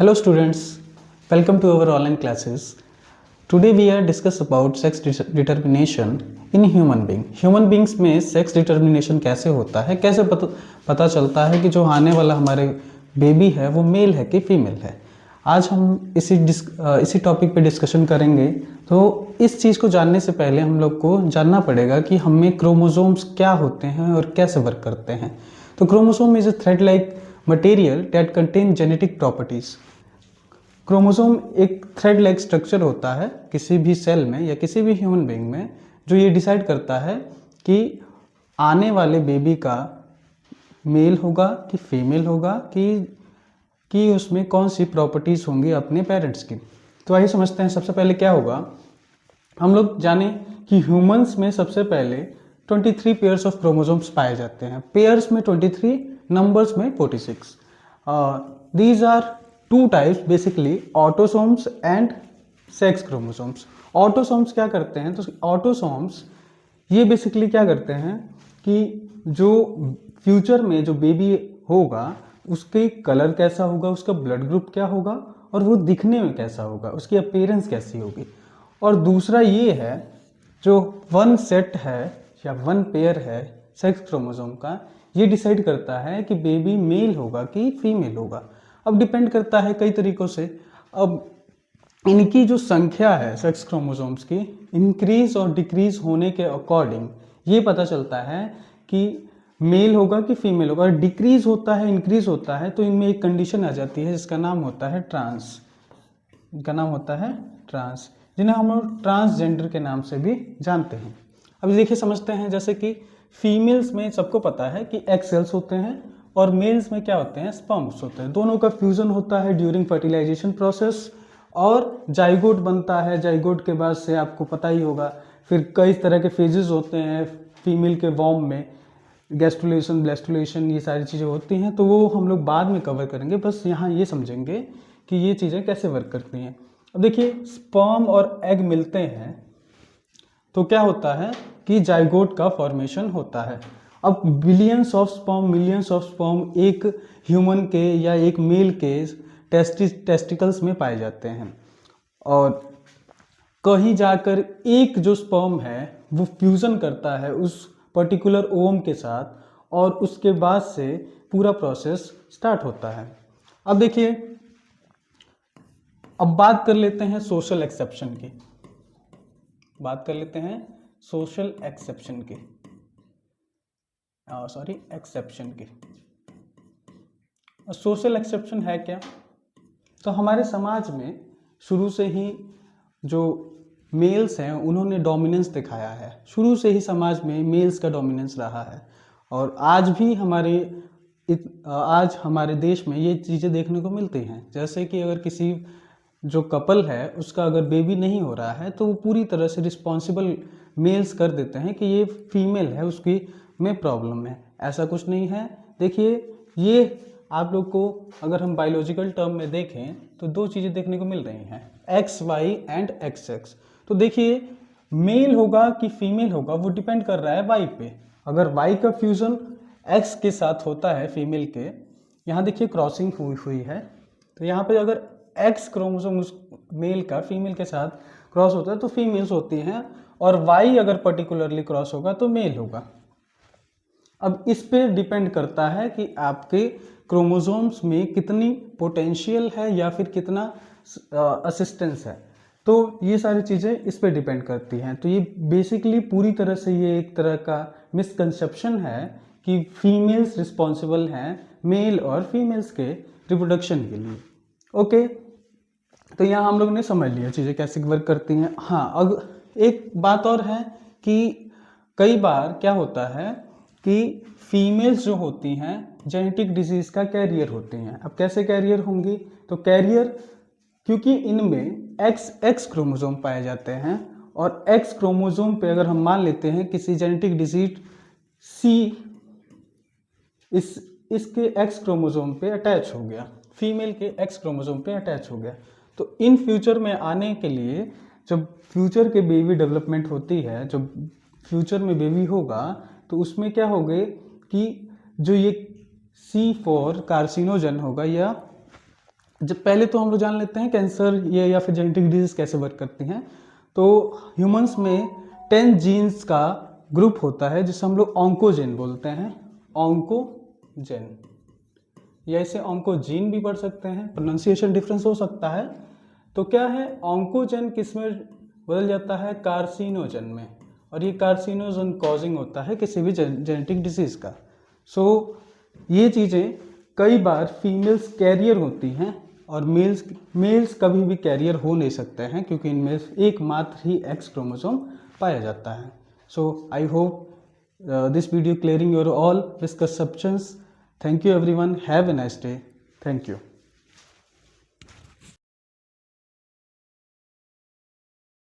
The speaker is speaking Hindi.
Hello students, welcome to our online classes. Today we are discuss about sex determination in human being. Human beings में sex determination कैसे होता है, कैसे पता चलता है कि जो आने वाला हमारे बेबी है वो मेल है कि फीमेल है। आज हम इसी टॉपिक पे डिस्कशन करेंगे। तो इस चीज़ को जानने से पहले हम लोग को जानना पड़ेगा कि हमें क्रोमोसोम्स क्या होते हैं और कैसे वर्क करते हैं। तो chromosome is a thread like material that contain genetic properties. Chromosome एक थ्रेड लाइक स्ट्रक्चर होता है किसी भी सेल में या किसी भी ह्यूमन बीइंग में, जो ये डिसाइड करता है कि आने वाले बेबी का मेल होगा कि फीमेल होगा कि उसमें कौन सी प्रॉपर्टीज़ होंगी अपने पेरेंट्स की। तो आइए समझते हैं। सबसे पहले क्या होगा, हम लोग जाने कि ह्यूमंस में सबसे पहले 23 पेयर्स ऑफ क्रोमोसोम्स पाए जाते हैं। पेयर्स में 23, नंबर्स में 46। These are two types basically, autosomes and sex chromosomes. Autosomes क्या करते हैं, तो ऑटोसोम्स ये बेसिकली क्या करते हैं कि जो फ्यूचर में जो बेबी होगा उसके कलर कैसा होगा, उसका ब्लड ग्रुप क्या होगा और वो दिखने में कैसा होगा, उसकी अपीयरेंस कैसी होगी। और दूसरा ये है, जो वन सेट है या वन पेयर है सेक्स क्रोमोसोम का, ये डिसाइड करता है कि बेबी मेल होगा कि फीमेल होगा। अब डिपेंड करता है कई तरीक़ों से। अब इनकी जो संख्या है सेक्स क्रोमोसोम्स की, इंक्रीज और डिक्रीज होने के अकॉर्डिंग ये पता चलता है कि मेल होगा कि फीमेल होगा। और डिक्रीज होता है, इंक्रीज होता है, तो इनमें एक कंडीशन आ जाती है जिसका नाम होता है ट्रांस। इनका नाम होता है ट्रांस, जिन्हें हम लोग ट्रांसजेंडर के नाम से भी जानते हैं। अब देखिए समझते हैं, जैसे कि फीमेल्स में सबको पता है कि एग सेल्स होते हैं और मेल्स में क्या होते हैं, स्पर्म्स होते हैं। दोनों का फ्यूजन होता है ड्यूरिंग फर्टिलाइजेशन प्रोसेस और जाइगोट बनता है। जाइगोट के बाद से आपको पता ही होगा फिर कई तरह के फेजेस होते हैं फीमेल के वॉर्म में, गैस्ट्रुलेशन, ब्लैस्टुलेशन, ये सारी चीज़ें होती हैं। तो वो हम लोग बाद में कवर करेंगे, बस यहाँ ये समझेंगे कि ये चीज़ें कैसे वर्क करती हैं। अब देखिए, स्पर्म और एग मिलते हैं तो क्या होता है कि जाइगोट का फॉर्मेशन होता है। अब billions of sperm, millions of sperm एक ह्यूमन के या एक मेल के टेस्टिकल्स में पाए जाते हैं, और कहीं जाकर एक जो स्पर्म है वो फ्यूजन करता है उस पर्टिकुलर ओवम के साथ, और उसके बाद से पूरा प्रोसेस स्टार्ट होता है। अब देखिए, अब बात कर लेते हैं सोशल एक्सेप्शन की। बात कर लेते हैं सोशल एक्सेप्शन की, एक्सेप्शन की। सोशल एक्सेप्शन है क्या? तो हमारे समाज में शुरू से ही जो मेल्स हैं उन्होंने डोमिनेंस दिखाया है। शुरू से ही समाज में मेल्स का डोमिनेंस रहा है, और आज भी आज हमारे देश में ये चीज़ें देखने को मिलती हैं। जैसे कि अगर किसी जो कपल है उसका अगर बेबी नहीं हो रहा है तो वो पूरी तरह से रिस्पॉन्सिबल मेल्स कर देते हैं कि ये फीमेल है, उसकी में प्रॉब्लम है। ऐसा कुछ नहीं है। देखिए, ये आप लोग को अगर हम बायोलॉजिकल टर्म में देखें तो दो चीज़ें देखने को मिल रही हैं, X Y and X X. तो देखिए, मेल होगा कि फीमेल होगा वो डिपेंड कर रहा है वाई पे। अगर वाई का फ्यूजन एक्स के साथ होता है फीमेल के, यहाँ देखिए क्रॉसिंग हुई है, तो यहाँ पे अगर एक्स क्रोमोसोम उस मेल का फीमेल के साथ क्रॉस होता है तो फीमेल्स होती हैं, और वाई अगर पर्टिकुलरली क्रॉस होगा तो मेल होगा। अब इस पे डिपेंड करता है कि आपके क्रोमोसोम्स में कितनी पोटेंशियल है या फिर कितना असिस्टेंस है। तो ये सारी चीज़ें इस पे डिपेंड करती हैं। तो ये बेसिकली पूरी तरह से ये एक तरह का मिसकंसेप्शन है कि फीमेल्स रिस्पॉन्सिबल हैं मेल और फीमेल्स के रिप्रोडक्शन के लिए। ओके, तो यहाँ हम लोग ने समझ लिया चीज़ें कैसे वर्क करती हैं। हाँ, अब एक बात और है कि कई बार क्या होता है कि फीमेल्स जो होती हैं जेनेटिक डिजीज का कैरियर होती हैं। अब कैसे कैरियर होंगी, तो कैरियर क्योंकि इनमें एक्स क्रोमोसोम पाए जाते हैं, और एक्स क्रोमोसोम पे अगर हम मान लेते हैं किसी जेनेटिक डिजीज सी इसके एक्स क्रोमोसोम पे अटैच हो गया, फीमेल के एक्स क्रोमोसोम पे अटैच हो गया, तो इन फ्यूचर में आने के लिए जब फ्यूचर के बेबी डेवलपमेंट होती है, जब फ्यूचर में बेबी होगा तो उसमें क्या होगा कि जो ये C4 कार्सिनोजन होगा या जब पहले तो हम लोग जान लेते हैं कैंसर ये या फिर जेनेटिक डिजीज कैसे वर्क करती हैं। तो ह्यूमंस में 10 जीन्स का ग्रुप होता है जिसे हम लोग ऑन्कोजेन बोलते हैं, ऑन्कोजेन, या इसे ऑन्कोजीन भी पढ़ सकते हैं, प्रोनाउंसिएशन डिफरेंस हो सकता है। तो क्या है, ऑन्कोजेन किस में बदल जाता है, कार्सिनोजन में, और ये कार्सिनोजन कॉजिंग होता है किसी भी जेनेटिक डिजीज का। सो ये चीज़ें कई बार फीमेल्स कैरियर होती हैं और मेल्स कभी भी कैरियर हो नहीं सकते हैं, क्योंकि इनमें एकमात्र ही एक्स क्रोमोसोम पाया जाता है। So I hope this video clearing your all misconceptions. Thank you everyone. Have a nice day. Thank you.